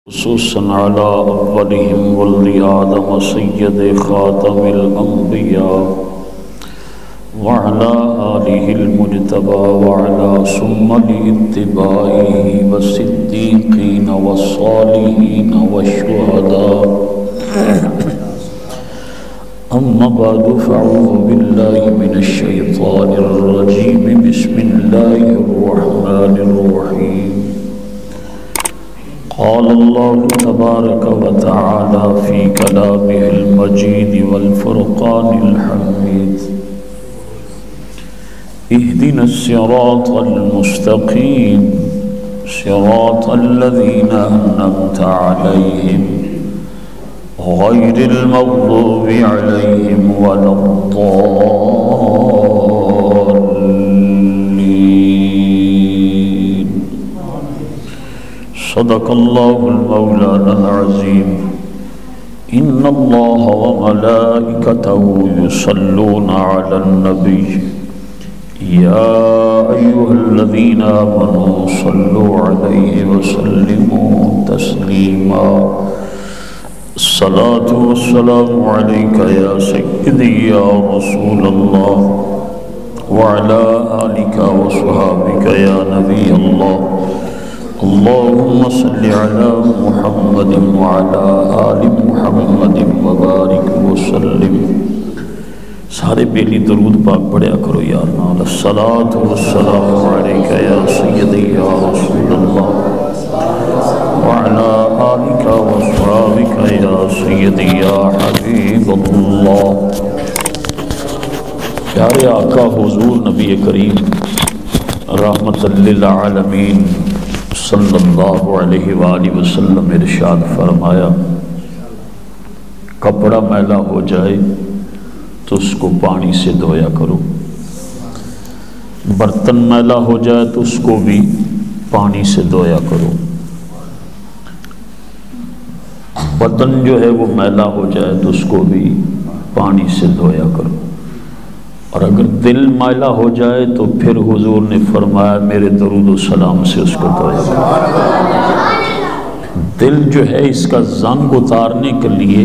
خصوصا على أولهم ولد آدم سيد خاتم الأنبياء وعلى آله المجتبى وعلى سنن اتباعه والصديقين والصالحين والشهداء أما بعد فأعوذ بالله من الشيطان الرجيم بسم الله الرحمن الرحيم قال الله تبارك وتعالى في كلامه المجيد والفرقان الحميد اهدنا الصراط المستقيم صراط الذين أنعمت عليهم غير المغضوب عليهم ولا الضالين صدق الله المولانا العظيم إن الله وملائكته يصلون على النبي يا أيها الذين آمنوا صلوا عليه وسلموا تسليما الصلاة والسلام عليك يا سيدي يا رسول الله وعلى آلك وصحابك يا نبي الله اللهم صل على محمد وعلى آل محمد وبارك وسلم. سارے بیلی درود پاک پڑھیا کرو یار نال. الصلاۃ والسلام علیک یا سیدی یا رسول اللہ وعلى آلك وصحابك يا سيدي يا حبيب الله. پیارے آقا حضور نبی کریم رحمت للعالمین صلی اللہ علیہ وآلہ وسلم ارشاد فرمایا کپڑا میلا ہو جائے تو اس کو پانی سے دھویا کرو، برتن میلا ہو جائے تو اس کو بھی پانی سے دھویا کرو، بدن جو ہے وہ میلا ہو جائے تو اس کو بھی پانی سے دھویا کرو، اور اگر دل میلا ہو جائے تو پھر حضور نے فرمایا میرے درود و سلام سے اس کو دھویا کرو. دل جو ہے اس کا زنگ اتارنے کے لیے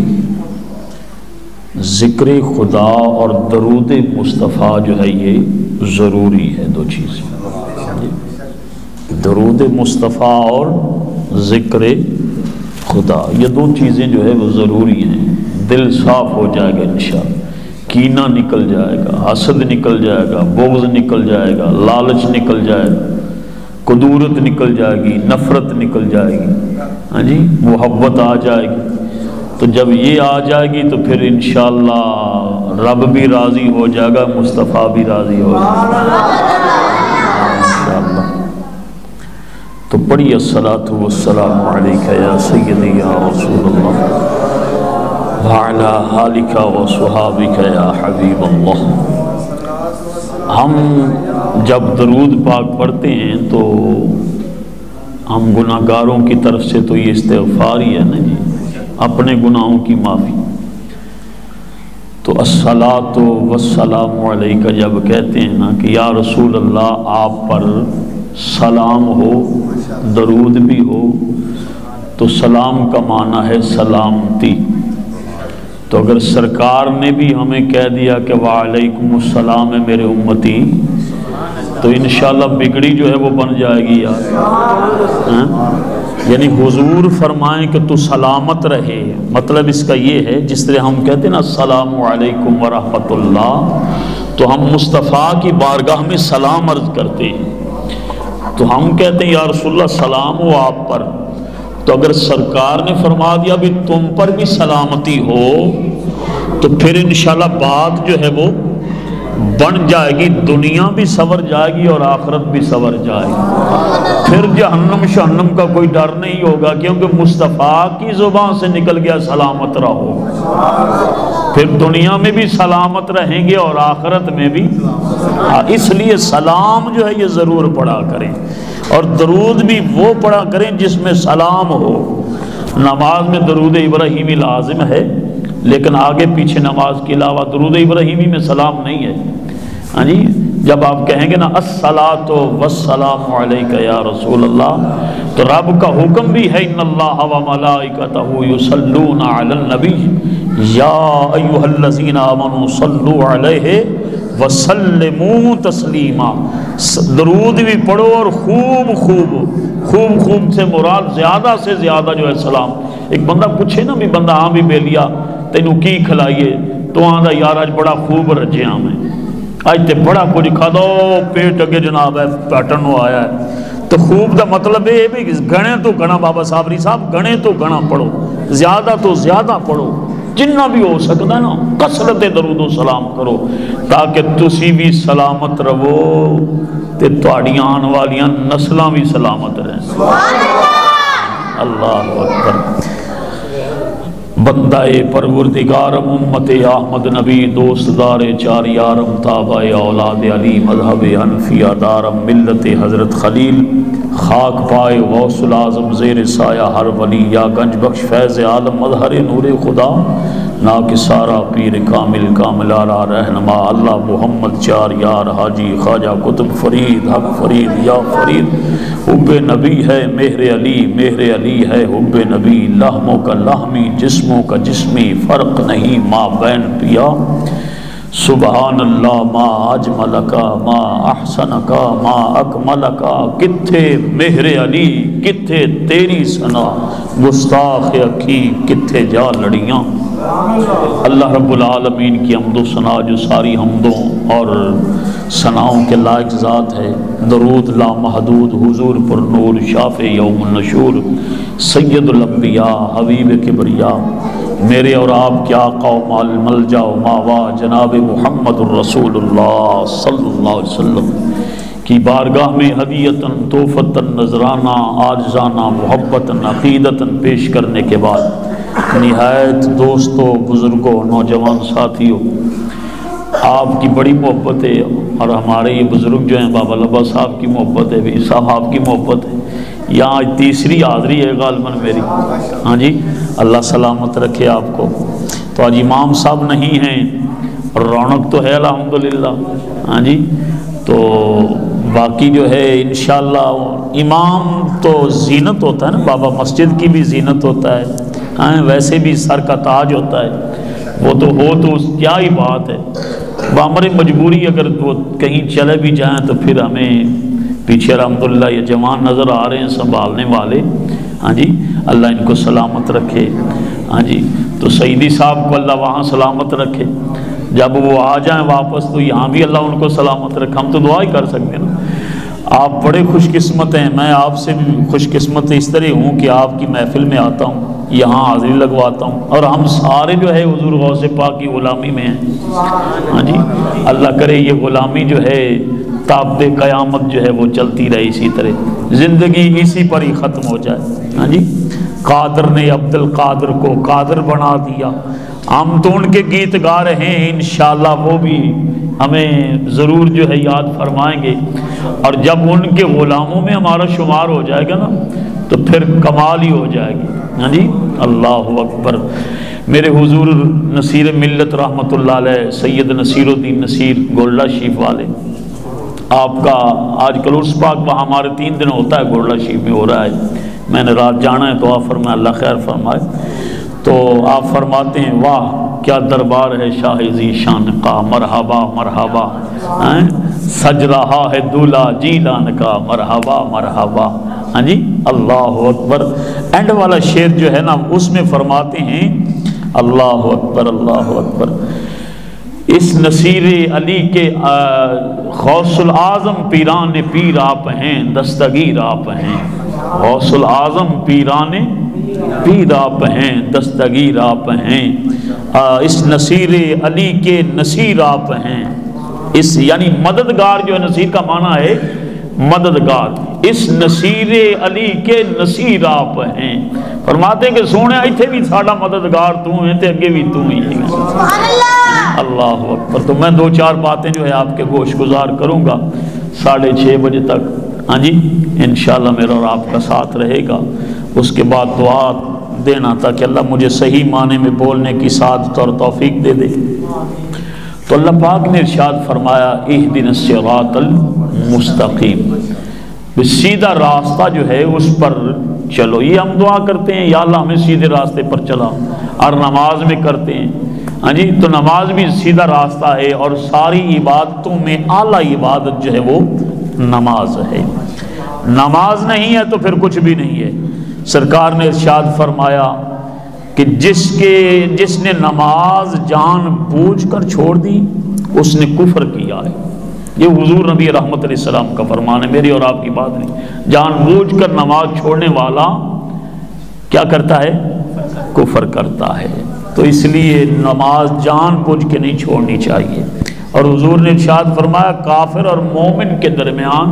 ذکر خدا اور درود مصطفیٰ جو ہے یہ ضروری ہے. دو چیزیں، درود مصطفیٰ اور ذکر خدا، یہ دو چیزیں جو ہے وہ ضروری ہیں. دل صاف ہو جائے گا انشاءاللہ، کینہ نکل جائے گا، حسد نکل جائے گا، بغض نکل جائے گا، لالچ نکل جائے گا، کدورت نکل جائے گی، نفرت نکل جائے گی، ہاں جی محبت آ جائے گی. تو جب یہ آ جائے گی تو پھر انشاءاللہ رب بھی راضی ہو جائے گا، مصطفیٰ بھی راضی ہو جائے گا انشاءاللہ. تو پڑھیے الصلاۃ والسلام علیک یا سیدی یا رسول اللہ وعلی آلک وصحابک یا حبیب اللہ. ہم جب درود پاک پڑھتے ہیں تو ہم گناہ گاروں کی طرف سے تو یہ استغفار ہی ہے نا جی، اپنے گناہوں کی معافی. تو الصلاۃ والسلام علیک جب کہتے ہیں نا کہ یا رسول اللہ آپ پر سلام ہو، درود بھی ہو، تو سلام کا معنی ہے سلامتی. تو اگر سرکار نے بھی ہمیں کہہ دیا کہ وعلیکم السلام ہے میرے امتی، تو انشاءاللہ بگڑی جو ہے وہ بن جائے گی یار. یعنی حضور فرمائیں کہ تو سلامت رہے، مطلب اس کا یہ ہے جس طرح ہم کہتے ہیں نا السلام علیکم ورحمۃ اللہ، تو ہم مصطفیٰ کی بارگاہ میں سلام عرض کرتے ہیں. تو ہم کہتے ہیں یا رسول اللہ سلام ہو آپ پر، تو اگر سرکار نے فرما دیا بھی تم پر بھی سلامتی ہو تو پھر انشاءاللہ بات جو ہے وہ بن جائے گی، دنیا بھی سنور جائے گی اور آخرت بھی سنور جائے گی. پھر جہنم شہنم کا کوئی ڈر نہیں ہوگا، کیونکہ مصطفیٰ کی زبان سے نکل گیا سلامت رہو. پھر دنیا میں بھی سلامت رہیں گے اور آخرت میں بھی. اس لیے سلام جو ہے یہ ضرور پڑھا کریں، اور درود بھی وہ پڑھا کریں جس میں سلام ہو. نماز میں درود ابراہیمی لازم ہے، لیکن آگے پیچھے نماز کے علاوہ درود ابراہیمی میں سلام نہیں ہے. ہاں جی، جب آپ کہیں گے نا الصلاۃ والسلام علیک یا رسول اللہ، تو رب کا حکم بھی ہے ان اللہ و ملائکتہ یصلون علی النبی یا ایھا الذین آمنوا صلوا علیہ وسلموا تسلیما۔ درود بھی پڑھو اور خوب خوب، خوب خوب سے مراد زیادہ سے زیادہ جو ہے سلام۔ ایک بندہ پوچھے نا بھی بندہ ہاں بھی بے لیا تینوں کی کھلائیے، تو آندا یار اج بڑا خوب رجیا میں، اج تے بڑا کچھ کھادا، پیٹ اگے جناب ہے پیٹرن آیا ہے۔ تو خوب دا مطلب ہے بھی گھنے تو گھنا، بابا صابری صاحب گھنے تو گھنا پڑھو، زیادہ تو زیادہ پڑھو، جنہ بھی ہو سکتا ہے نا کثرت درود و سلام کرو، تاکہ تسی بھی سلامت رہو تے تہاڈیاں آن والیاں نسلاں بھی سلامت رہیں۔ اللہ اکبر۔ بندہ پروردگارم امت احمد نبی دوست دار چار یارم تابع اولاد علی مذہب حنفیہ دارم ملت حضرت خلیل، خاک پائے غوث العظم زیر سایہ ہر ولی، یا گنج بخش فیض عالم مظہر نور خدا، نا کہ سارا پیر کامل کامل آرا رہنما، اللہ محمد چار یار حاجی خواجہ قطب فرید حق فرید یا فرید۔ حب نبی ہے مہر علی، مہر علی ہے حب نبی، لحموں کا لحمی جسموں کا جسمی، فرق نہیں ما بین پیا، سبحان اللہ ما اجمل کا ما احسن کا ما اکمل کا، کتھے مہر علی کتھے تیری ثنا، گستاخ اکھی کتھے جا لڑیاں۔ اللہ رب العالمین کی حمد و ثنا جو ساری حمدوں اور ثناؤں کے لائق ذات ہے، درود لامحدود حضور پر نور شافع یوم النشور، سید الانبیاء حبیب کبریا، میرے اور آپ کے آقا و ملجا و ماوا جناب محمد الرسول اللہ صلی اللہ علیہ وسلم کی بارگاہ میں ہدیتاً تحفتاً نذرانہ عاجزانہ محبتاً عقیدتاً پیش کرنے کے بعد، نہایت دوستوں بزرگوں نوجوان ساتھیوں، آپ کی بڑی محبت ہے، اور ہمارے یہ بزرگ جو ہیں بابا لبا صاحب کی محبت ہے، بھی صاحب آپ کی محبت ہے، یہاں تیسری حاضری ہے غالباً میری، ہاں جی اللہ سلامت رکھے آپ کو۔ تو آج امام صاحب نہیں ہیں، رونق تو ہے الحمدللہ، ہاں جی، تو باقی جو ہے انشاءاللہ امام تو زینت ہوتا ہے نا بابا، مسجد کی بھی زینت ہوتا ہے، ہاں ویسے بھی سر کا تاج ہوتا ہے، وہ تو ہو تو کیا ہی بات ہے، بامر مجبوری اگر وہ کہیں چلے بھی جائیں تو پھر ہمیں پیچھے الحمدللہ یہ جوان نظر آ رہے ہیں سنبھالنے والے، ہاں جی اللہ ان کو سلامت رکھے، ہاں جی تو سیدی صاحب کو اللہ وہاں سلامت رکھے، جب وہ آ جائیں واپس تو یہاں بھی اللہ ان کو سلامت رکھے، ہم تو دعا ہی کر سکتے ہیں نا۔ آپ بڑے خوش قسمت ہیں، میں آپ سے بھی خوش قسمت اس طرح ہوں کہ آپ کی محفل میں آتا ہوں، یہاں حاضری لگواتا ہوں، اور ہم سارے جو ہے حضور غوث پاک کی غلامی میں ہیں، ہاں جی اللہ کرے یہ غلامی جو ہے تابع قیامت جو ہے وہ چلتی رہے، اسی طرح زندگی اسی پر ہی ختم ہو جائے، ہاں جی۔ قادر نے عبد القادر کو قادر بنا دیا، ہم تو ان کے گیت گا رہے ہیں، انشاءاللہ وہ بھی ہمیں ضرور جو ہے یاد فرمائیں گے، اور جب ان کے غلاموں میں ہمارا شمار ہو جائے گا نا تو پھر کمال ہی ہو جائے گی، ہاں جی اللہ اکبر۔ میرے حضور نصیر ملت رحمۃ اللہ علیہ سید نصیر الدین نصیر گولڈا شریف والے، آپ کا آج کل عرس پاک وہاں ہمارے 3 دن ہوتا ہے، گولڈا شریف میں ہو رہا ہے، میں نے رات جانا ہے تو آپ فرمائے اللہ خیر فرمائے، تو آپ فرماتے ہیں واہ کیا دربار ہے شاہ ذی شان کا، مرحبا مرحبا، سج رہا ہے دولہا جیلان کا، مرحبا مرحبا، ہاں جی اللہ اکبر۔ اینڈ والا شعر جو ہے نا اس میں فرماتے ہیں اللہ اکبر اللہ اکبر، اس نصیر علی کے غوث العظم پیران پیر آپ ہیں، دستگیر آپ ہیں، غوث العظم پیران پیر آپ ہیں، دستگیر آپ ہیں، اس نصیر علی کے نصیر آپ ہیں، اس یعنی مددگار جو ہے، نصیر کا معنی ہے مددگار، اس نصیر علی کے نصیر آپ ہیں، فرماتے ہیں کہ سونے ایتھے بھی ساڈا مددگار تو ہیں تے اگے بھی تو ہی ہیں، اللہ اکبر۔ تو میں 2-4 باتیں جو ہے آپ کے گوش گزار کروں گا 6:30 بجے تک، ہاں جی انشاءاللہ میرا اور آپ کا ساتھ رہے گا، اس کے بعد دعا دینا تھا کہ اللہ مجھے صحیح معنی میں بولنے کی سعادت اور توفیق دے دے۔ تو اللہ پاک نے ارشاد فرمایا اہدنا الصراط المستقیم، سیدھا راستہ جو ہے اس پر چلو۔ یہ ہم دعا کرتے ہیں یا اللہ ہمیں سیدھے راستے پر چلا، اور نماز میں کرتے ہیں ہاں جی، تو نماز بھی سیدھا راستہ ہے، اور ساری عبادتوں میں اعلیٰ عبادت جو ہے وہ نماز ہے۔ نماز نہیں ہے تو پھر کچھ بھی نہیں ہے۔ سرکار نے ارشاد فرمایا کہ جس نے نماز جان بوجھ کر چھوڑ دی اس نے کفر کیا ہے۔ یہ حضور نبی رحمت علیہ السلام کا فرمان ہے، میری اور آپ کی بات نہیں۔ جان بوجھ کر نماز چھوڑنے والا کیا کرتا ہے؟ کفر کرتا ہے۔ تو اس لیے نماز جان بوجھ کے نہیں چھوڑنی چاہیے۔ اور حضور نے ارشاد فرمایا کافر اور مومن کے درمیان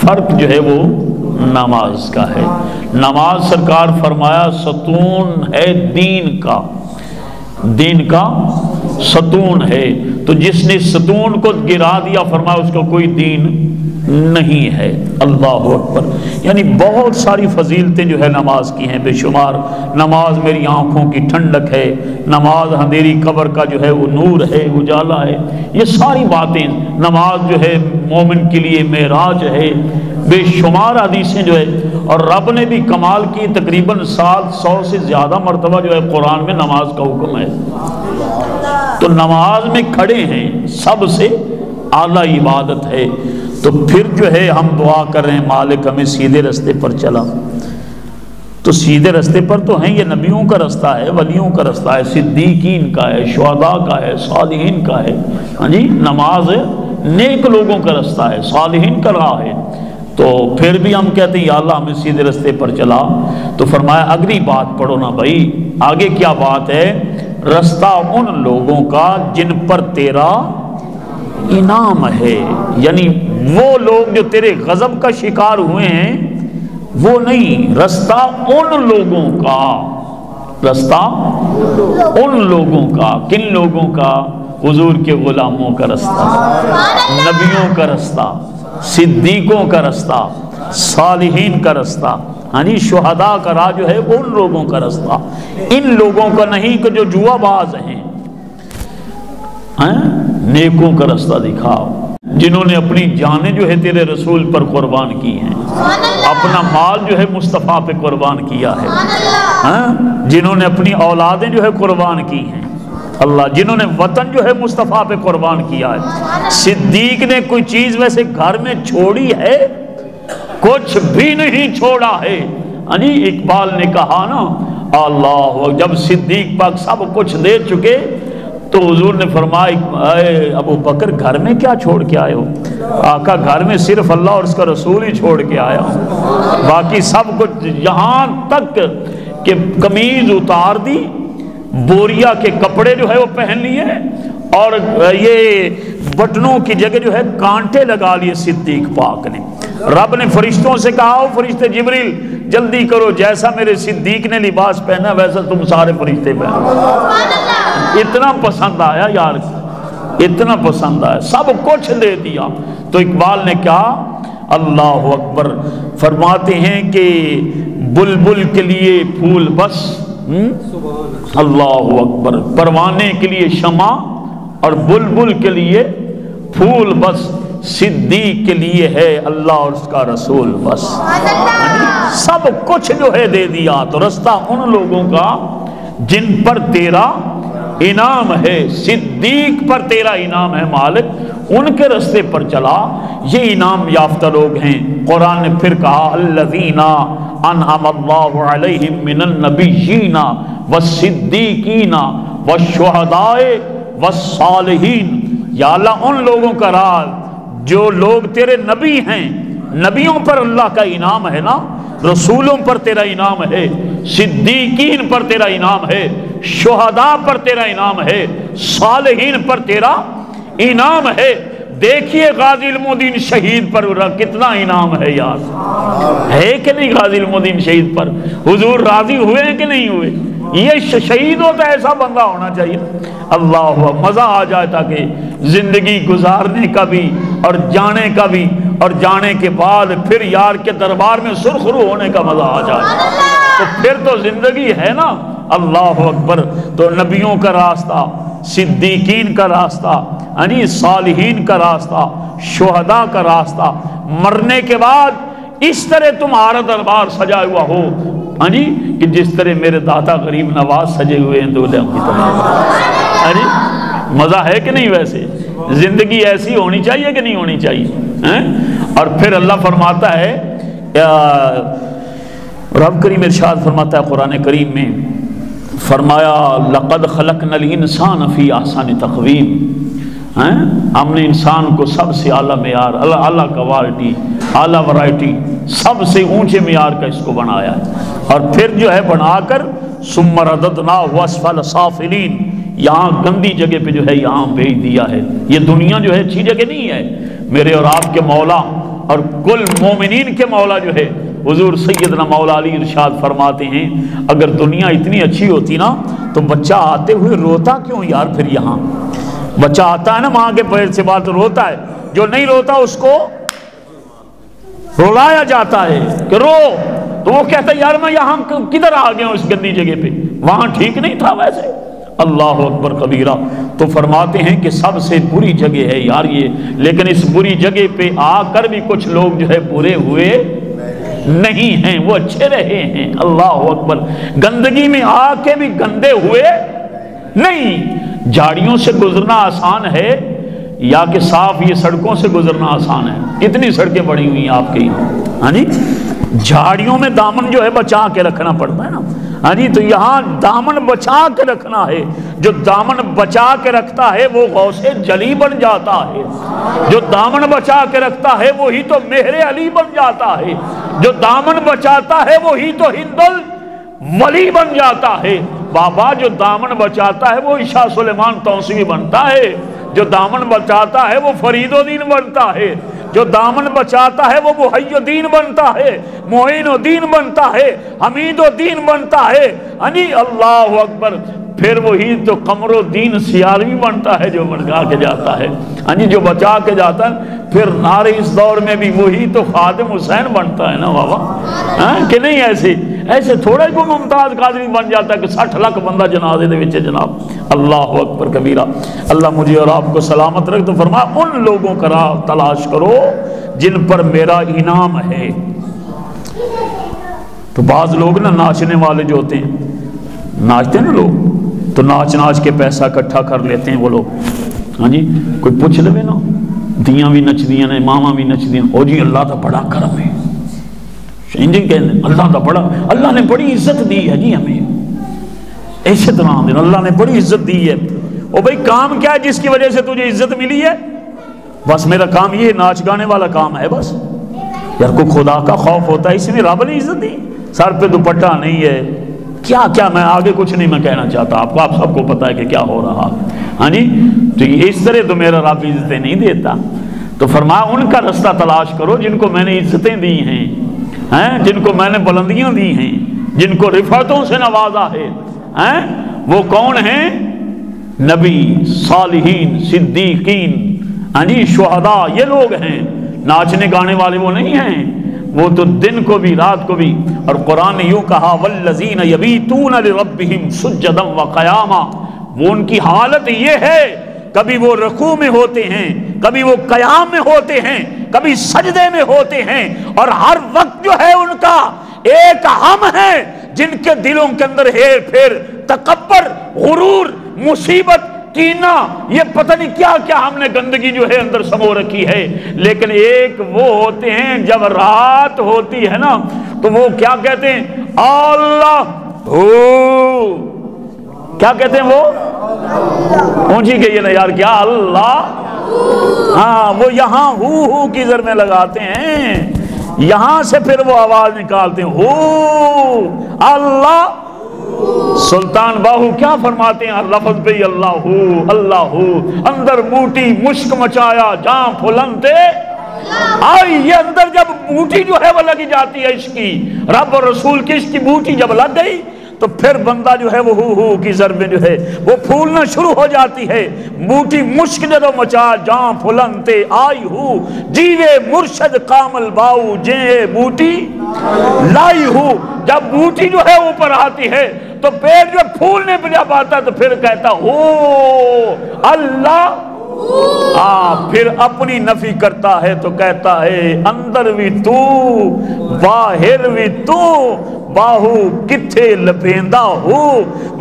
فرق جو ہے وہ نماز کا ہے۔ نماز سرکار فرمایا ستون ہے دین کا، دین کا ستون ہے۔ تو جس نے ستون کو گرا دیا فرمایا اس کا کوئی دین نہیں ہے۔ اللہ اکبر۔ یعنی بہت ساری فضیلتیں جو ہے نماز کی ہیں بے شمار۔ نماز میری آنکھوں کی ٹھنڈک ہے، نماز اندھیری قبر کا جو ہے وہ نور ہے، اجالا ہے۔ یہ ساری باتیں، نماز جو ہے مومن کے لیے معراج ہے، بے شمار حدیثیں جو ہے۔ اور رب نے بھی کمال کی، تقریباً 700 سے زیادہ مرتبہ جو ہے قرآن میں نماز کا حکم ہے۔ تو نماز میں کھڑے ہیں، سب سے اعلیٰ عبادت ہے۔ تو پھر جو ہے ہم دعا کر رہے ہیں مالک ہمیں سیدھے رستے پر چلا۔ تو سیدھے رستے پر تو ہیں، یہ نبیوں کا رستہ ہے، ولیوں کا رستہ ہے، صدیقین کا ہے، شہداء کا ہے، صالحین کا ہے ہاں جی۔ نماز نیک لوگوں کا رستہ ہے، صالحین کا راہ ہے۔ تو پھر بھی ہم کہتے ہیں یا اللہ ہمیں سیدھے رستے پر چلا۔ تو فرمایا اگلی بات پڑھو نا بھائی، آگے کیا بات ہے؟ رستہ ان لوگوں کا جن پر تیرا انعام ہے، یعنی وہ لوگ جو تیرے غضب کا شکار ہوئے ہیں وہ نہیں، رستہ ان لوگوں کا، رستہ ان لوگوں کا۔ کن لوگوں کا؟ حضور کے غلاموں کا رستہ، نبیوں کا رستہ، صدیقوں کا رستہ، صالحین کا رستہ ہاں جی، شہداء کا راہ جو ہے وہ ان لوگوں کا رستہ، ان لوگوں کا نہیں کہ جو جوا باز ہیں۔ نیکوں کا رستہ دکھاؤ، جنہوں نے اپنی جانیں جو ہے تیرے رسول پر قربان کی ہیں، اپنا مال جو ہے مصطفیٰ پہ قربان کیا ہے، جنہوں نے اپنی اولادیں جو ہے قربان کی ہیں اللہ، جنہوں نے وطن جو ہے مصطفیٰ پہ قربان کیا ہے۔ صدیق نے کوئی چیز ویسے گھر میں چھوڑی ہے؟ کچھ بھی نہیں چھوڑا ہے۔ اقبال نے کہا نا اللہ، جب صدیق پاک سب کچھ دے چکے تو حضور نے فرمایا اے ابو بکر گھر میں کیا چھوڑ کے آئے ہو؟ آقا گھر میں صرف اللہ اور اس کا رسول ہی چھوڑ کے آیا ہوں، باقی سب کچھ، یہاں تک کہ قمیض اتار دی، بوریا کے کپڑے جو ہے وہ پہن لیے، اور یہ بٹنوں کی جگہ جو ہے کانٹے لگا لیے صدیق پاک نے۔ رب نے فرشتوں سے کہا ہو فرشتے جبریل جلدی کرو، جیسا میرے صدیق نے لباس پہنا ویسا تم سارے فرشتے پہنو۔ اتنا پسند آیا یار، اتنا پسند آیا، سب کچھ دے دیا۔ تو اقبال نے کہا اللہ اکبر، فرماتے ہیں کہ بلبل کے لیے پھول بس، اللہ اکبر، پروانے کے لیے شمع اور بلبل کے لیے پھول بس، صدیق کے لیے ہے اللہ اور اس کا رسول بس۔ سب کچھ جو ہے دے دیا۔ تو رستہ ان لوگوں کا جن پر تیرا انعام ہے، صدیق پر تیرا انعام ہے مالک، ان کے رستے پر چلا، یہ انعام یافتہ لوگ ہیں۔ قرآن نے پھر کہا الذین انعم اللہ علیہم من النبیین والصدیقین والشہداء والصالحین۔ یا اللہ ان لوگوں کا راز جو لوگ تیرے نبی ہیں، نبیوں پر اللہ کا انعام ہے نا، رسولوں پر تیرا انعام ہے، صدیقین پر تیرا انعام ہے، شہداء پر تیرا انعام ہے، صالحین پر تیرا انعام ہے۔ دیکھیے غازی علم الدین شہید پر کتنا انعام ہے یار، ہے کہ نہیں؟ غازی علم الدین شہید پر حضور راضی ہوئے ہیں کہ نہیں ہوئے؟ یہ شہید ہوتا ہے ایسا بندہ ہونا چاہیے۔ اللہ مزہ آ جائے تاکہ زندگی گزارنے کا بھی اور جانے کا بھی، اور جانے کے بعد پھر یار کے دربار میں سرخرو ہونے کا مزہ آ جائے، تو پھر تو زندگی ہے نا۔ اللہ اکبر۔ تو نبیوں کا راستہ، صدیقین کا راستہ، صالحین کا راستہ، شہداء کا راستہ، مرنے کے بعد اس طرح تمہارا دربار سجا ہوا ہو کہ جس طرح میرے داتا غریب نواز سجے ہوئے ہیں دولے کی طرح۔ مزہ ہے کہ نہیں؟ ویسے زندگی ایسی ہونی چاہیے کہ نہیں ہونی چاہیے؟ اور پھر اللہ فرماتا ہے، رب کریم ارشاد فرماتا ہے قرآن کریم میں، فرمایا لَقَدْ خَلَقْنَا الْإِنسَانَ فِي أَحْسَنِ تَقْوِيمٍ، ہم نے انسان کو سب سے اعلیٰ معیار، اعلیٰ کوالٹی، اعلیٰ ورائٹی، سب سے اونچے معیار کا اس کو بنایا ہے۔ اور پھر جو ہے بنا کر ثُمَّ رَدَدْنَاهُ أَسْفَلَ سَافِلِينَ، یہاں گندی جگہ پہ جو ہے یہاں بھیج دیا ہے۔ یہ دنیا جو ہے اچھی جگہ نہیں ہے۔ میرے اور آپ کے مولا اور کل مومنین کے مولا جو ہے حضور سیدنا مولا علی ارشاد فرماتے ہیں، اگر دنیا اتنی اچھی ہوتی نا تو بچہ آتے ہوئے روتا کیوں یار؟ پھر یہاں بچہ آتا ہے نا ماں کے پیر سے بات روتا ہے، جو نہیں روتا اس کو رلایا جاتا ہے کہ رو، تو وہ کہتا ہے یار میں یہاں کدھر آ گیا ہوں اس گندی جگہ پہ، وہاں ٹھیک نہیں تھا ویسے۔ اللہ اکبر کبیرہ۔ تو فرماتے ہیں کہ سب سے بری جگہ ہے یار یہ، لیکن اس بری جگہ پہ آ کر بھی کچھ لوگ جو ہے برے ہوئے نہیں ہیں، وہ اچھے رہے ہیں۔ اللہ اکبر۔ گندگی میں آ کے بھی گندے ہوئے نہیں۔ جھاڑیوں سے گزرنا آسان ہے یا کہ صاف یہ سڑکوں سے گزرنا آسان ہے؟ اتنی سڑکیں بڑی ہوئی ہیں آپ کے یہاں، جھاڑیوں میں دامن جو ہے بچا کے رکھنا پڑتا ہے نا، تو یہاں دامن بچا کے رکھنا ہے۔ جو دامن بچا کے رکھتا ہے وہ غوث جلی بن جاتا ہے، جو دامن بچا کے رکھتا ہے وہی تو مہر علی بن جاتا ہے، جو دامن بچاتا ہے وہی تو ہند ولی بن جاتا ہے۔ بابا جو دامن بچاتا ہے وہ شاہ سلیمان توسیوی بنتا ہے، جو دامن بچاتا ہے وہ فرید الدین بنتا ہے، جو دامن بچاتا ہے وہ محی الدین بنتا ہے، معین الدین بنتا ہے، حمید الدین بنتا ہے۔ اللہ اکبر۔ پھر وہی تو قمر الدین سیالوی بنتا ہے جو بچا کے جاتا ہے، جو بچا کے جاتا ہے۔ پھر نارے اس دور میں بھی وہی تو خادم حسین بنتا ہے نا بابا، کہ نہیں؟ ایسے تھوڑا ہی کوئی ممتاز قادری بن جاتا ہے کہ 60 لاکھ بندہ جنازے دے وچ جناب۔ اللہ اکبر کبیرہ۔ اللہ مجھے اور آپ کو سلامت رکھ۔ تو فرمایا ان لوگوں کا راہ تلاش کرو جن پر میرا انعام ہے۔ تو بعض لوگ نا ناچنے والے جو ہوتے ہیں، ناچتے ہیں نا لوگ، تو ناچ ناچ کے پیسہ اکٹھا کر لیتے ہیں وہ لوگ۔ کوئی پوچھ لے نا، دیاں بھی نچ دیاں نے، ماما بھی نچ دیاں، او جی اللہ دا بڑا کرم ہے، اللہ دا بڑا، اللہ نے بڑی عزت دی ہے جی ہمیں، ایسے طرح اللہ نے بڑی عزت دی ہے۔ او بھائی کام کیا ہے جس کی وجہ سے تجھے عزت ملی ہے؟ بس میرا کام یہ ناچ گانے والا کام ہے بس۔ یار کو خدا کا خوف ہوتا ہے، اس میں رب نے عزت دی، سر پہ دوپٹہ نہیں ہے، کیا کیا میں آگے کچھ نہیں میں کہنا چاہتا، آپ سب کو پتا ہے کہ کیا ہو رہا۔ تو اس طرح تو میرا رب عزتیں نہیں دیتا۔ تو فرمایا ان کا رستہ تلاش کرو جن کو میں نے عزتیں دی ہیں، جن کو میں نے بلندیاں دی ہیں، جن کو رفعتوں سے نوازا ہے۔ وہ کون ہیں؟ نبی، صالحین، صدیقین، شہداء، یہ لوگ ہیں۔ ناچنے گانے والے وہ نہیں ہیں، وہ تو دن کو بھی رات کو بھی۔ اور قرآن نے یوں کہا والذین یبیتون لربہم سجدا وقیاما، وہ ان کی حالت یہ ہے کبھی وہ رکوع میں ہوتے ہیں، کبھی وہ قیام میں ہوتے ہیں، کبھی سجدے میں ہوتے ہیں، اور ہر وقت جو ہے ان کا ایک ہم ہے جن کے دلوں کے اندر ہیر پھیر، تکبر، غرور، مصیبت، کینہ، یہ پتہ نہیں کیا کیا ہم نے گندگی جو ہے اندر سمو رکھی ہے۔ لیکن ایک وہ ہوتے ہیں جب رات ہوتی ہے نا تو وہ کیا کہتے ہیں؟ اللہ ہو، کیا کہتے ہیں وہ؟ اونچی کہیے نا یار، کیا اللہ؟ ہاں وہ یہاں ہو کی زر میں لگاتے ہیں، یہاں سے پھر وہ آواز نکالتے ہیں ہو اللہ۔ سلطان باہو کیا فرماتے ہیں لفظ پہ اللہ ہو، اللہ ہو، اندر موٹی مشک مچایا جہاں پھلنتے آئی۔ یہ اندر جب موٹی جو ہے وہ لگی جاتی ہے عشق کی، رب اور رسول کی عشق کی موٹی جب لگ گئی تو پھر بندہ جو ہے وہ ہو کی ضرب میں جو ہے وہ پھولنا شروع ہو جاتی ہے۔ موٹی مشک جدو مچا جہاں پھلنتے آئی ہو، جیوے مرشد کامل باؤ جے موٹی لائی ہو۔ جب موٹی جو ہے اوپر آتی ہے تو پیٹ جو پھولنے پہ جب آتا تو پھر کہتا ہو اللہ، پھر اپنی نفی کرتا ہے تو کہتا ہے اندر بھی تو باہر بھی تو، باہو کتھے لپیندا ہو،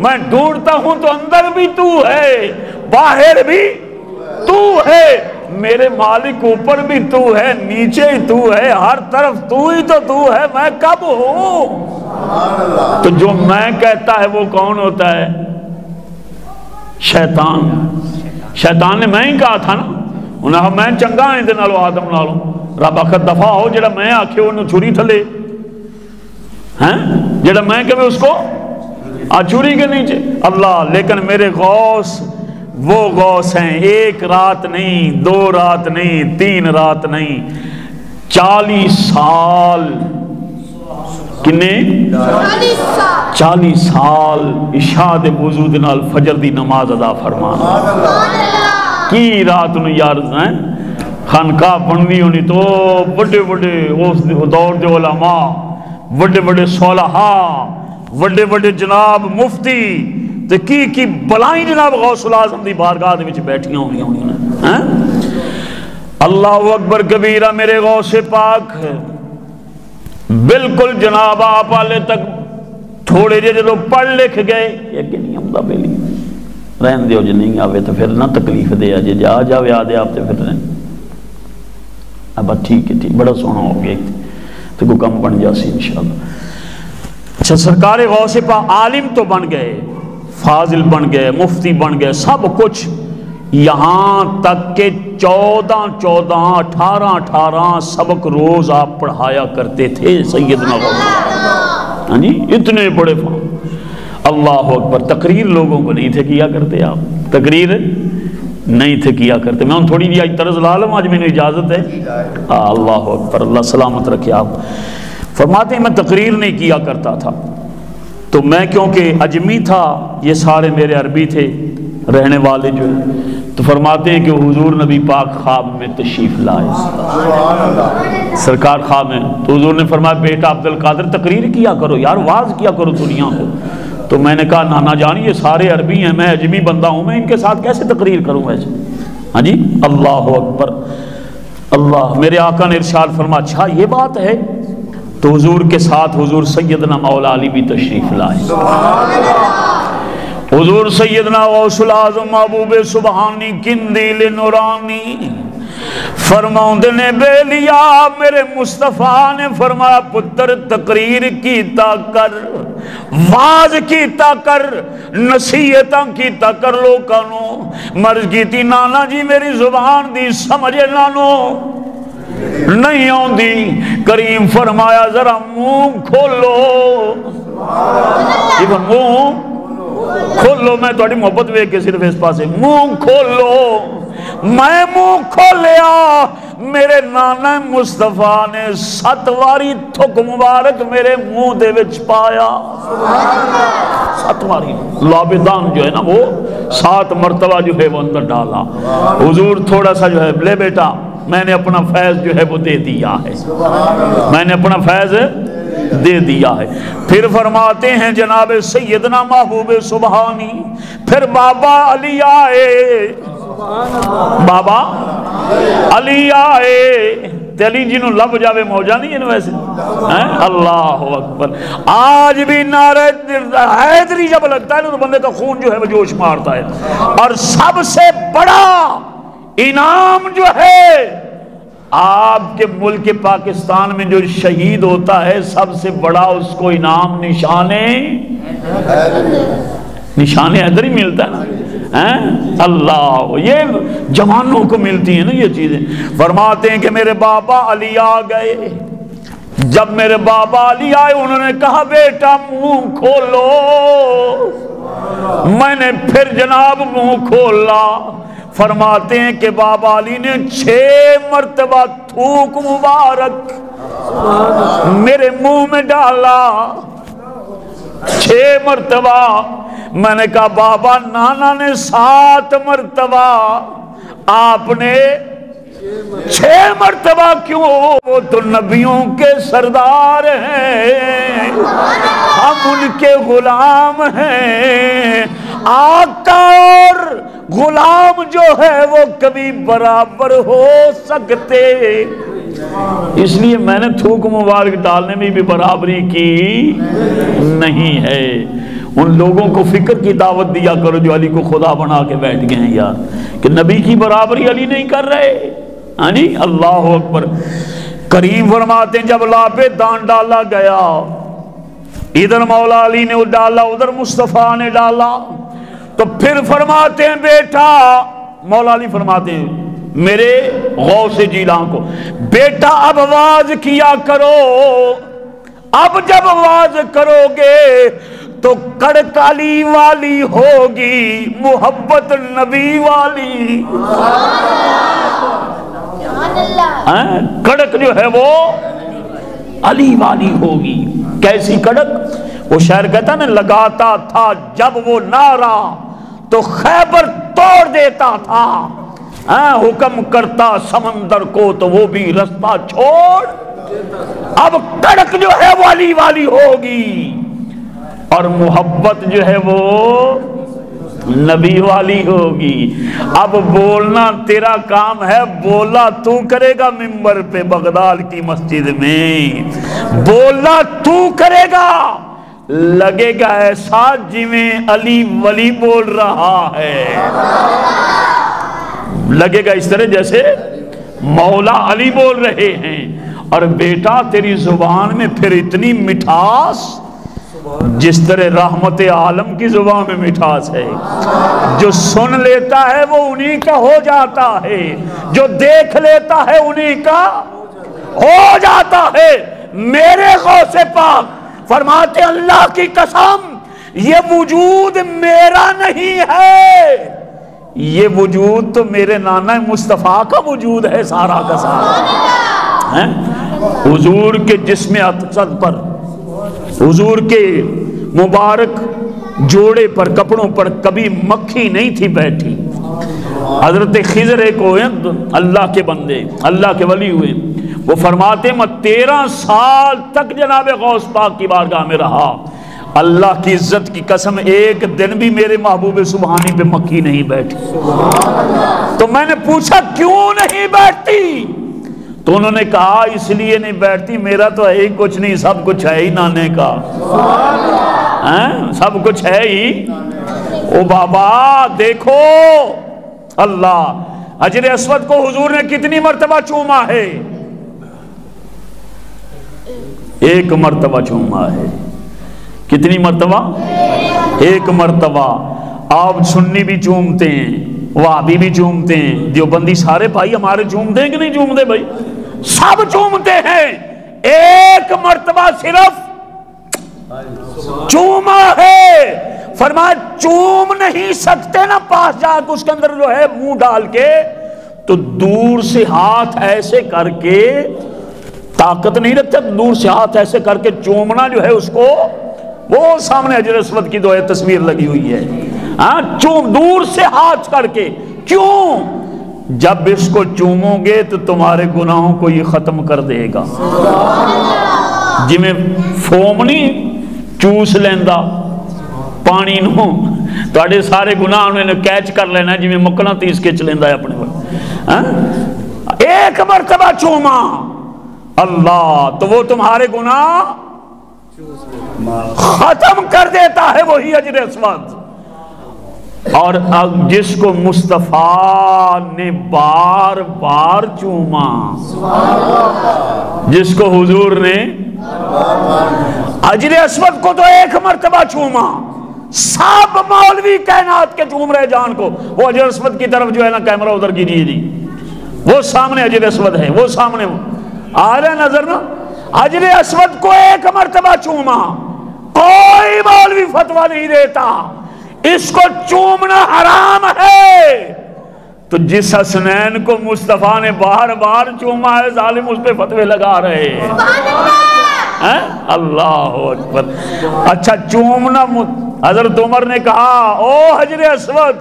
میں ڈھونڈتا ہوں تو اندر بھی تو ہے باہر بھی تو ہے، میرے مالک اوپر بھی تو ہے نیچے ہی تو ہے، ہر طرف تو ہی تو ہے، میں کب ہوں؟ تو جو میں کہتا ہے وہ کون ہوتا ہے؟ شیطان۔ شیطان نے میں ہی کہا تھا نا، انہاں کہا میں چنگا ہوں دے نالو آدم نالو، رب آخر دفعہ ہو، جڑا میں آکھے انہوں چھری تھلے ہیں، جڑا میں کہے اس کو چھری کے نیچے اللہ۔ لیکن میرے غوث وہ غوث ہیں، ایک رات نہیں، 2 رات نہیں، 3 رات نہیں، 40 سال۔ کنے 40 سال عشاء دے وضو دے نال فجر دی نماز ادا فرمانا کی رات نو یار ہیں۔ خانقاہ بنوی ہونی تو بڑے بڑے اس دور دے علماء، بڑے بڑے صالحاء، بڑے بڑے جناب مفتی تے کی بلائیں جناب غوث العظم دی بارگاہ دے وچ بیٹھیاں ہوئی ہیں۔ اللہ اکبر کبیرہ۔ میرے غوث پاک بالکل جناب آپ والے تک تھوڑے جے جو پڑھ لکھ گئے، یہ کہ نہیں ہم دا بیلی رہن دیو، جو نہیں آوے تو پھر نہ تکلیف دے، جے جا جاوے آدھے آپ تے پھر رہن اب ٹھیک ہے، ٹھیک بڑا سونا ہو گیا تو کو کم بن جاسی انشاءاللہ۔ اچھا سرکار غوث پاک عالم تو بن گئے، فاضل بن گئے، مفتی بن گئے، سب کچھ، یہاں تک کہ 18 سبق روز آپ پڑھایا کرتے تھے سیدنا غوث۔ ہاں جی اتنے بڑے فان، اللہ اکبر۔ تقریر لوگوں کو نہیں تھے کیا کرتے آپ، تقریر نہیں تھے کیا کرتے۔ میں ان تھوڑی جی آج طرز لالم، آج میں نے اجازت ہے، اللہ اکبر، اللہ سلامت رکھے آپ۔ فرماتے ہیں میں تقریر نہیں کیا کرتا تھا، تو میں کیونکہ اجمی تھا، یہ سارے میرے عربی تھے رہنے والے جو، تو فرماتے ہیں کہ حضور نبی پاک خواب میں تشریف لائے، سرکار خواب میں، تو حضور نے فرمایا بیٹا عبدالقادر تقریر کیا کرو یار، واز کیا کرو دنیا کو۔ تو میں نے کہا نانا جان یہ سارے عربی ہیں، میں اجمی بندہ ہوں، میں ان کے ساتھ کیسے تقریر کروں ایسے؟ ہاں جی اللہ اکبر اللہ۔ میرے آقا نے ارشاد فرمایا اچھا یہ بات ہے، تو حضور کے ساتھ حضور سیدنا مولا علی بھی تشریف لائے۔ حضور سیدنا غوث العظم محبوب سبحانی قندیل نورانی فرماؤں نے بے لیا، میرے مصطفیٰ نے فرمایا پتر تقریر کیتا کر، واز کیتا کر، نصیحتاں کیتا کر لوکانوں۔ مرض کیتی نانا جی میری زبان دی سمجھے نانو نہیں آندی۔ کریم فرمایا ذرا منہ کھولو، یہ منہ کھولو، میں تھوڑی محبت وے کے صرف اس پاسے منہ کھولو۔ میں منہ کھولیا، میرے نانا مصطفیٰ نے 7 واری تھک مبارک میرے منہ دے وچ پایا، 7 واری لابدان جو ہے نا وہ 7 مرتبہ جو ہے وہ اندر ڈالا۔ حضور تھوڑا سا جو ہے لے بیٹا میں نے اپنا فیض جو ہے وہ دے دیا ہے، میں نے اپنا فیض دے دیا ہے۔ پھر فرماتے ہیں جناب سیدنا محبوب سبحانی، پھر بابا علی آئے، بابا علی آئے، علی جنہوں لب جاوے موجہ نہیں ہے ویسے، اللہ اکبر۔ آج بھی نعرہ حیدری جب لگتا ہے تو بندے کا خون جو ہے وہ جوش مارتا ہے۔ اور سب سے بڑا انعام جو ہے آپ کے ملک پاکستان میں جو شہید ہوتا ہے، سب سے بڑا اس کو انعام نشان حیدری ملتا ہے نا، اللہ یہ جوانوں کو ملتی ہیں نا یہ چیزیں۔ فرماتے ہیں کہ میرے بابا علی آ گئے، جب میرے بابا علی آئے انہوں نے کہا بیٹا منہ کھولو، میں نے پھر جناب منہ کھولا۔ فرماتے ہیں کہ بابا علی نے 6 مرتبہ تھوک مبارک میرے منہ میں ڈالا، 6 مرتبہ۔ میں نے کہا بابا نانا نے 7 مرتبہ، آپ نے 6 مرتبہ کیوں؟ وہ تو نبیوں کے سردار ہیں، ہم ان کے غلام ہیں۔ آقا اور غلام جو ہے وہ کبھی برابر ہو سکتے، اس لیے میں نے تھوک مبارک ڈالنے میں بھی برابری کی نہیں ہے۔ ان لوگوں کو فکر کی دعوت دیا کرو جو علی کو خدا بنا کے بیٹھ گئے ہیں یار، کہ نبی کی برابری علی نہیں کر رہے۔ ہاں جی، اللہ اکبر۔ کریم فرماتے ہیں جب لا پہ دان ڈالا گیا، ادھر مولا علی نے ڈالا، ادھر مصطفیٰ نے ڈالا، تو پھر فرماتے ہیں بیٹا، مولا علی فرماتے ہیں میرے غوث جیلاں کو، بیٹا اب آواز کیا کرو، اب جب آواز کرو گے تو کڑک علی والی ہوگی، محبت نبی والی۔ کڑک جو ہے وہ علی والی ہوگی۔ کیسی کڑک؟ وہ شاعر کہتا ہے نا، لگاتا تھا جب وہ نعرہ تو خیبر توڑ دیتا تھا، حکم کرتا سمندر کو تو وہ بھی رستہ چھوڑ۔ اب کڑک جو ہے وہ علی والی ہوگی، اور محبت جو ہے وہ نبی والی ہوگی۔ اب بولنا تیرا کام ہے، بولا تو کرے گا ممبر پہ بغداد کی مسجد میں، بولنا تو کرے گا، لگے گا ایسا جویں علی ولی بول رہا ہے، لگے گا اس طرح جیسے مولا علی بول رہے ہیں۔ اور بیٹا تیری زبان میں پھر اتنی مٹھاس جس طرح رحمت عالم کی زبان میں مٹھاس ہے، جو سن لیتا ہے وہ انہی کا ہو جاتا ہے، جو دیکھ لیتا ہے انہی کا ہو جاتا ہے۔ میرے غوث پاک فرماتے اللہ کی قسم یہ وجود میرا نہیں ہے، یہ وجود تو میرے نانا مصطفیٰ کا وجود ہے سارا کا سارا۔ حضور کے جسم اقدس پر، حضور کے مبارک جوڑے پر، کپڑوں پر کبھی مکھی نہیں تھی بیٹھی۔ حضرت خضر ایک ہوئے اللہ کے بندے، اللہ کے ولی ہوئے، وہ فرماتے میں 13 سال تک جناب غوث پاک کی بارگاہ میں رہا، اللہ کی عزت کی قسم ایک دن بھی میرے محبوب سبحانی پہ مکھی نہیں بیٹھی۔ تو میں نے پوچھا کیوں نہیں بیٹھتی؟ تو انہوں نے کہا اس لیے نہیں بیٹھتی، میرا تو ہے ہی کچھ نہیں، سب کچھ ہے ہی نانے کا، سب کچھ ہے ہی۔ او بابا دیکھو، اللہ حجر اسود کو حضور نے کتنی مرتبہ چوما ہے؟ ایک مرتبہ چوما ہے۔ کتنی مرتبہ؟ ایک مرتبہ۔ آپ سنی بھی چومتے ہیں، وہابی بھی چومتے ہیں، دیوبندی سارے بھائی ہمارے چومتے ہیں کہ نہیں چومتے بھائی؟ سب چومتے ہیں۔ ایک مرتبہ صرف چوما ہے، فرمایا چوم نہیں سکتے نا، پاس جا کے اس کے اندر جو ہے منہ ڈال کے، تو دور سے ہاتھ ایسے کر کے، طاقت نہیں رکھتے، دور سے ہاتھ ایسے کر کے چومنا جو ہے اس کو، وہ سامنے حجر اسود کی تصویر لگی ہوئی ہے، چوم دور سے ہاتھ کر کے۔ کیوں؟ جب اس کو چومو گے تو تمہارے گناہوں کو یہ ختم کر دے گا، جی میں فومنی چوس لیندہ پانی نو تواڈے سارے گناہ انہوں نے کیچ کر لینا، جی میں مکنا تیس کے چلیندہ ہے اپنے وقت۔ ایک مرتبہ چوما اللہ تو وہ تمہارے گناہ ختم کر دیتا ہے، وہی حجر اسود۔ اور جس کو مصطفیٰ نے بار بار چوما، جس کو حضور نے حجر اسود کو تو ایک مرتبہ چوما، سب مولوی کائنات کے چوم رہے جان کو، وہ حجر اسود کی طرف جو ہے نا کیمرہ ادھر کیجیے جی، وہ سامنے حجر اسود ہے، وہ سامنے آ رہے نظر نا، حجر اسود کو ایک مرتبہ چوما، کوئی مولوی فتویٰ نہیں دیتا اس کو چومنا حرام ہے۔ تو جس حسنین کو مصطفیٰ نے بار بار چوما ہے، ظالم اس پہ فتوے لگا رہے ہیں۔ اللہ اکبر۔ اچھا چومنا، حضرت عمر نے کہا او حجر اسود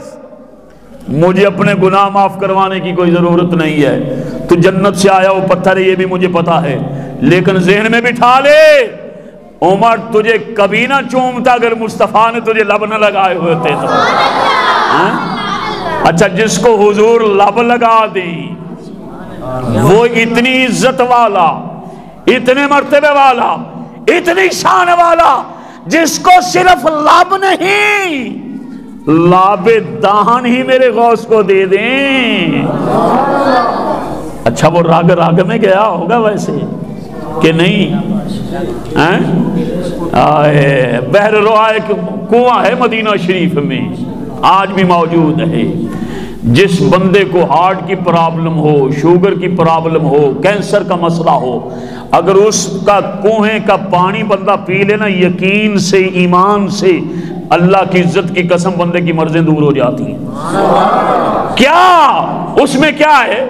مجھے اپنے گناہ معاف کروانے کی کوئی ضرورت نہیں ہے، تو جنت سے آیا وہ پتھر ہے یہ بھی مجھے پتا ہے، لیکن ذہن میں بٹھا لے عمر تجھے کبھی نہ چومتا اگر مصطفیٰ نے تجھے لب نہ لگائے ہوتے تو۔ اچھا جس کو حضور لب لگا دیں وہ اتنی عزت والا، اتنے مرتبے والا، اتنی شان والا، جس کو صرف لب نہیں لاب دہن ہی میرے غوث کو دے دیں۔ اچھا وہ راگ راگ میں گیا ہوگا ویسے کہ نہیں؟ بحر روحا ایک کنواں ہے مدینہ شریف میں آج بھی موجود ہے، جس بندے کو ہارٹ کی پرابلم ہو، شوگر کی پرابلم ہو، کینسر کا مسئلہ ہو، اگر اس کا کنویں کا پانی بندہ پی لینا یقین سے ایمان سے اللہ کی عزت کی قسم بندے کی مرضیں دور ہو جاتی ہیں۔ کیا اس میں کیا ہے؟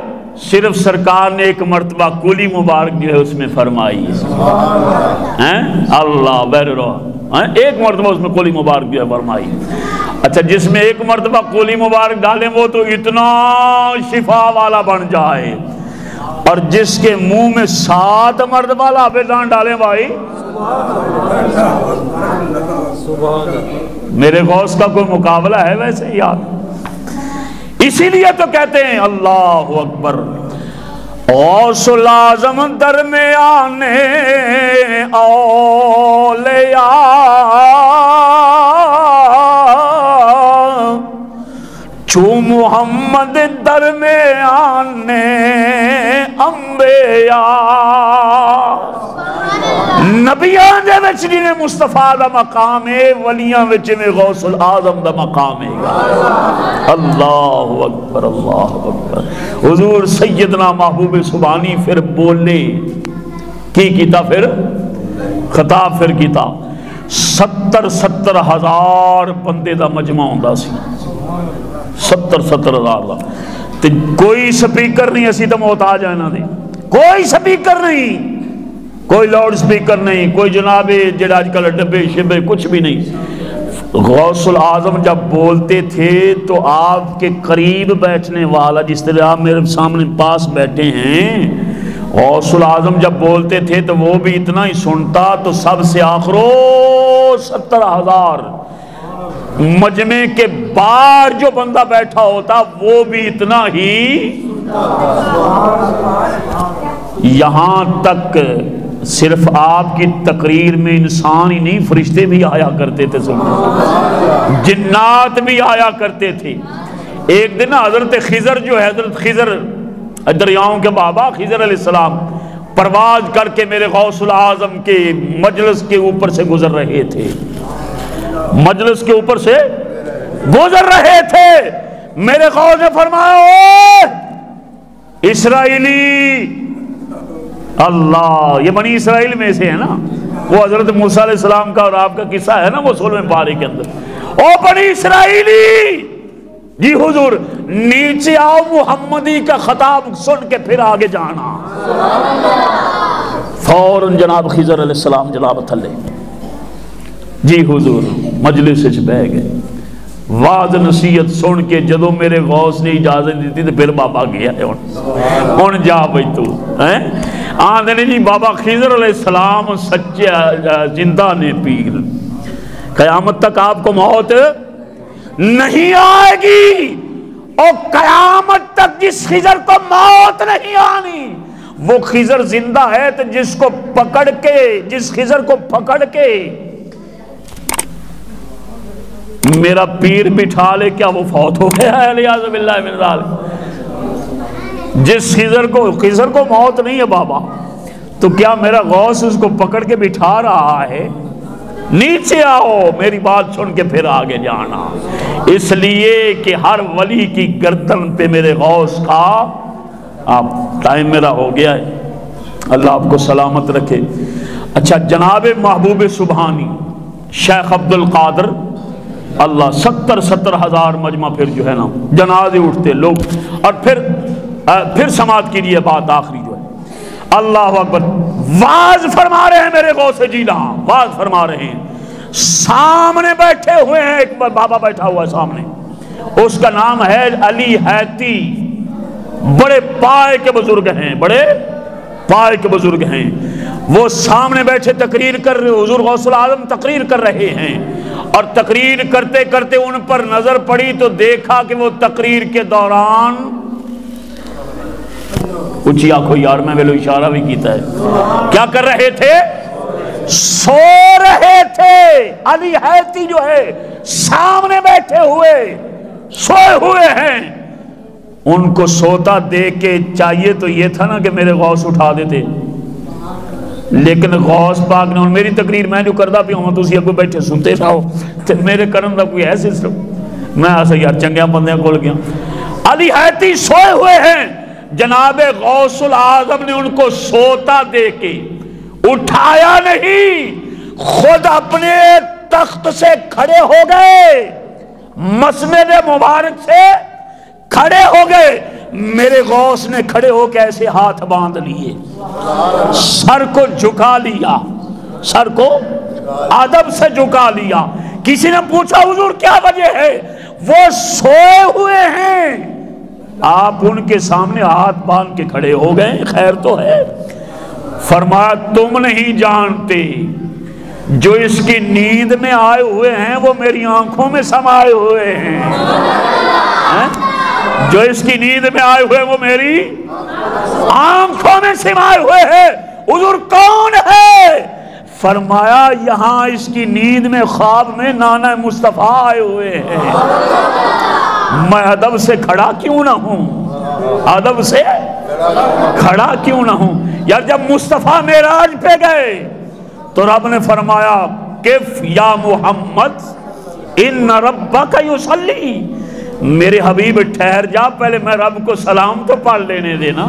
صرف سرکار نے ایک مرتبہ کولی مبارک جو ہے اس میں فرمائی ہے، اللہ بہر روح، ایک مرتبہ اس میں کولی مبارک جو ہے فرمائی۔ اچھا جس میں ایک مرتبہ کولی مبارک ڈالیں وہ تو اتنا شفا والا بن جائے، اور جس کے منہ میں 7 مرتبہ لابدان ڈالیں بھائی، میرے غوث کا کوئی مقابلہ ہے ویسے یاد؟ اسی لیے تو کہتے ہیں اللہ اکبر، غوث العظم درمیان اولیاء، چو محمد درمیان انبیاء، نبیان دے وچ جنہیں مصطفیٰ دا مقام ہے، ولیاں وچ میں غوث العظم دا مقام ہے۔ اللہ اکبر اللہ اکبر۔ حضور سیدنا محبوب سبحانی پھر بولے کی کیتا، پھر خطاب پھر کیتا، 70 ہزار بندے دا مجمع ہوندا سی، 70 ہزار دا، تے کوئی سپیکر نہیں، اسی تو محتاج ہے نا دے، کوئی سپیکر نہیں، کوئی لاؤڈ سپیکر نہیں، کوئی جناب جڑا آج کل ڈبے شبے کچھ بھی نہیں۔ غوث العظم جب بولتے تھے تو آپ کے قریب بیٹھنے والا، جس طرح آپ میرے سامنے پاس بیٹھے ہیں، غوث العظم جب بولتے تھے تو وہ بھی اتنا ہی سنتا، تو سب سے آخرو 70 ہزار مجمع کے باہر جو بندہ بیٹھا ہوتا وہ بھی اتنا ہی، یہاں تک صرف آپ کی تقریر میں انسان ہی نہیں فرشتے بھی آیا کرتے تھے، جنات بھی آیا کرتے تھے۔ ایک دن حضرت خضر جو ہے، حضرت خضر دریاؤں کے بابا خضر علیہ السلام پرواز کر کے میرے غوث العظم کے مجلس کے اوپر سے گزر رہے تھے، مجلس کے اوپر سے گزر رہے تھے، میرے غوث نے فرمایا اوہ اسرائیلی، اللہ یہ بنی اسرائیل میں سے ہے نا، وہ حضرت موسیٰ علیہ السلام کا اور آپ کا قصہ ہے نا وہ 16ویں پارے کے اندر، او بنی اسرائیلی جی حضور نیچے آؤ، محمدی کا خطاب سن کے پھر آگے جانا۔ فوراً جناب خضر علیہ السلام جناب تھلے جی حضور مجلس سے بہ گئے، واز نصیحت سن کے جدو میرے غوث نے اجازت دیتی تو پھر بابا گیا ہے ان جا بھئی تو آندھے نے جی بابا خضر علیہ السلام سچے زندہ نے پیر، قیامت تک آپ کو موت نہیں آئے گی، اور قیامت تک جس خضر کو موت نہیں آنی وہ خضر زندہ ہے، تو جس کو پکڑ کے، جس خضر کو پکڑ کے میرا پیر بٹھا لے کیا وہ فوت ہو گیا ہے؟ علیہ باللہ من ذالک، جس خضر کو موت نہیں ہے بابا، تو کیا میرا غوث اس کو پکڑ کے بٹھا رہا ہے؟ نیچے آؤ میری بات سن کے پھر آگے جانا، اس لیے کہ ہر ولی کی گردن پہ میرے غوث کا، آپ ٹائم میرا ہو گیا ہے، اللہ آپ کو سلامت رکھے۔ اچھا جناب محبوب سبحانی شیخ عبد القادر، اللہ 70 ہزار مجمع پھر جو ہے نا جنازے اٹھتے لوگ، اور پھر سماعت کی لیے بات آخری جو ہے، اللہ اکبر، واز فرما رہے ہیں میرے غوث جیلہ، واز فرما رہے ہیں، سامنے بیٹھے ہوئے ہیں، ایک بابا بیٹھا ہوا ہے سامنے، اس کا نام ہے علی حیتی، بڑے پائے کے بزرگ ہیں، بڑے پائے کے بزرگ ہیں، وہ سامنے بیٹھے تقریر کر رہے، حضور غوث العظم تقریر کر رہے ہیں، اور تقریر کرتے کرتے ان پر نظر پڑی تو دیکھا کہ وہ تقریر کے دوران اونچی آنکھوں یار میں ویلو اشارہ بھی کیتا ہے، کیا کر رہے تھے؟ سو رہے تھے۔ علی حیتی جو ہے سامنے بیٹھے ہوئے سوئے ہوئے ہیں، ان کو سوتا دیکھ کے چاہیے تو یہ تھا نا کہ میرے غوث اٹھا دیتے، لیکن غوث پاک نے میری تقریر میں جو کردہ پی ہوں تسی اگو بیٹھے سنتے رہو تے میرے کرن دا کوئی ہے سسٹم، میں ایسا یار چنگیاں بندیاں کھول گیا۔ علی حیتی سوئے ہوئے ہیں، جناب غوث العظم نے ان کو سوتا دے کے اٹھایا نہیں، خود اپنے تخت سے کھڑے ہو گئے، مسند مبارک سے کھڑے ہو گئے۔ میرے غوث نے کھڑے ہو کے ایسے ہاتھ باندھ لیے، سر کو جھکا لیا، سر کو ادب سے جھکا لیا۔ کسی نے پوچھا حضور کیا وجہ ہے؟ وہ سوئے ہوئے ہیں، آپ ان کے سامنے ہاتھ باندھ کے کھڑے ہو گئے، خیر تو ہے۔ فرمایا تم نہیں جانتے جو اس کی نیند میں آئے ہوئے ہیں وہ میری آنکھوں میں سمائے ہوئے ہیں، جو اس کی نیند میں آئے ہوئے وہ میری آنکھوں میں سمائے ہوئے ہیں۔ حضور کون ہے؟ فرمایا یہاں اس کی نیند میں خواب میں نانا مصطفیٰ آئے ہوئے ہیں، میں ادب سے کھڑا کیوں نہ ہوں، ادب سے کھڑا کیوں نہ ہوں۔ یار جب مصطفیٰ معراج پہ گئے تو رب نے فرمایا کف یا محمد ان ربک یصلی، میرے حبیب ٹھہر جا، پہلے میں رب کو سلام تو پڑھ لینے دینا۔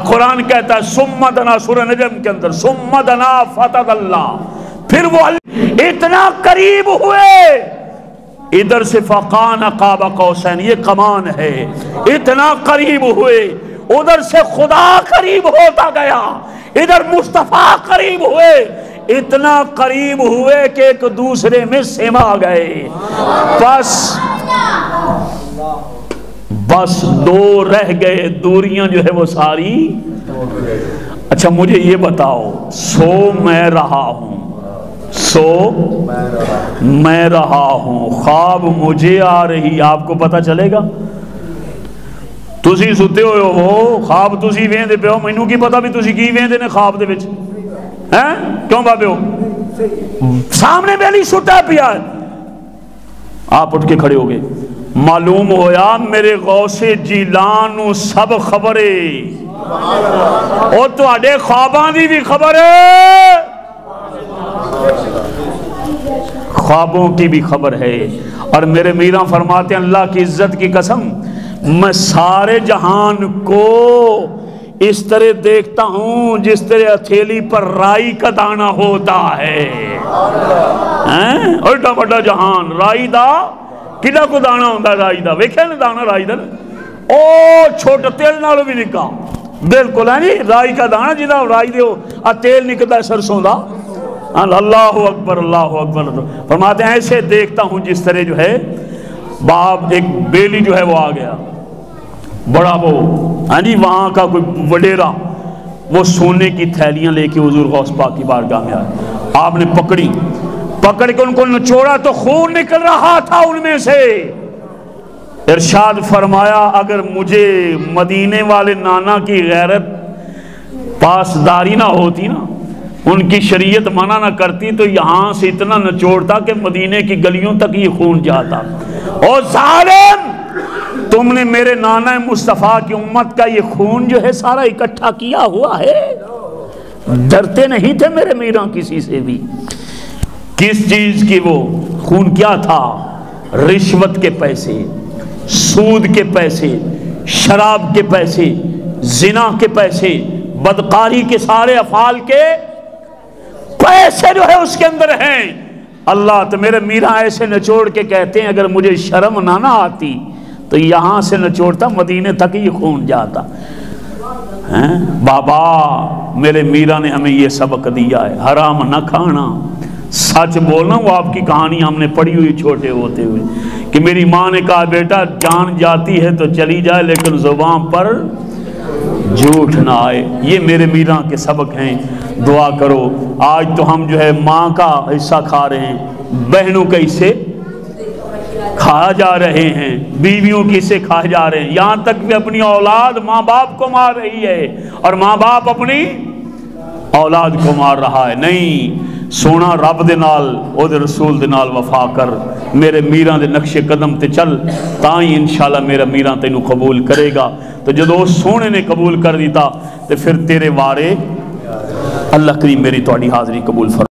قرآن کہتا ہے ثم دنا، سورہ نجم کے اندر ثم دنا فتدلی، پھر وہ اتنا قریب ہوئے، ادھر سے فقان قاب قوسین، یہ کمان ہے، اتنا قریب ہوئے، ادھر سے خدا قریب ہوتا گیا، ادھر مصطفیٰ قریب ہوئے، اتنا قریب ہوئے کہ ایک دوسرے میں سما گئے۔ بس دو رہ گئے، دوریاں جو ہے وہ ساری۔ اچھا مجھے یہ بتاؤ، سو میں رہا ہوں، سو میں رہا ہوں، خواب مجھے آ رہی، آپ کو پتہ چلے گا؟ تسی ستے ہوئے ہو، خواب تسی ویندے پہ ہو، مینوں کی پتہ بھی تسی کی ویندے نے خواب دے وچ ہیں؟ کیوں بابے ہو؟ سامنے میں علی سٹا پیا ہے، آپ اٹھ کے کھڑے ہو گئے، معلوم ہویا میرے غوث جیلان نو سب خبرے، اور تو اڈے خواباں دی بھی خبر ہے، خوابوں کی بھی خبر ہے۔ اور میرے میران فرماتے ہیں اللہ کی عزت کی قسم، میں سارے جہان کو اس طرح دیکھتا ہوں جس طرح ہتھیلی پر رائی کا دانہ ہوتا ہے، اٹھا بڑا جہان رائی دا کدھا کو دانہ ہوتا ہے، رائی دا ویکھے نا دانہ رائی دا، او چھوٹا تیل نالو بھی نکا، بالکل ہے نہیں رائی کا دانہ جدا رائی دے ہو تیل نکتا ہے سرسوں دا، اللہ اکبر اللہ اکبر۔ فرماتے ہیں ایسے دیکھتا ہوں جس طرح جو ہے باپ ایک بیلی جو ہے وہ آ گیا، بڑا وہ ہاں جی وہاں کا کوئی وڈیرا، وہ سونے کی تھیلیاں لے کے حضور غوث پاک کی بارگاہ میں آئے، آپ نے پکڑ کے ان کو نچوڑا تو خون نکل رہا تھا ان میں سے۔ ارشاد فرمایا اگر مجھے مدینے والے نانا کی غیرت پاسداری نہ ہوتی نا، ان کی شریعت منع نہ کرتی تو یہاں سے اتنا نچوڑتا کہ مدینے کی گلیوں تک یہ خون جاتا۔ او ظالم، تم نے میرے نانا مصطفیٰ کی امت کا یہ خون جو ہے سارا اکٹھا کیا ہوا ہے، ڈرتے نہیں تھے میرے میران کسی سے بھی۔ کس چیز کی وہ خون کیا تھا؟ رشوت کے پیسے، سود کے پیسے، شراب کے پیسے، زنا کے پیسے، بدکاری کے سارے افعال کے پیسے جو ہے اس کے اندر ہیں۔ اللہ تو میرے میرا ایسے نچوڑ کے کہتے ہیں اگر مجھے شرم نہ آتی تو یہاں سے نچوڑتا مدینے تک یہ خون جاتا۔ بابا میرے میرا نے ہمیں یہ سبق دیا ہے، حرام نہ کھانا، سچ بولنا، وہ آپ کی کہانی ہم نے پڑھی ہوئی چھوٹے ہوتے ہوئے کہ میری ماں نے کہا بیٹا جان جاتی ہے تو چلی جائے لیکن زبان پر جھوٹ نہ آئے۔ یہ میرے میراں کے سبق ہیں، دعا کرو۔ آج تو ہم جو ہے ماں کا حصہ کھا رہے ہیں، بہنوں کا حصے کھا جا رہے ہیں، بیویوں کے حصے کھا جا رہے ہیں، یہاں تک بھی اپنی اولاد ماں باپ کو مار رہی ہے اور ماں باپ اپنی اولاد کو مار رہا ہے۔ نہیں، سونا رب دے نال او دے رسول دے نال وفا کر، میرے میراں دے نقش قدم تے چل، تاں ہی انشاءاللہ میرا میراں تینوں قبول کرے گا۔ تو جدو اس سونے نے قبول کر دیتا تو پھر تیرے وارے اللہ کریم میری تواڈی حاضری قبول فرما۔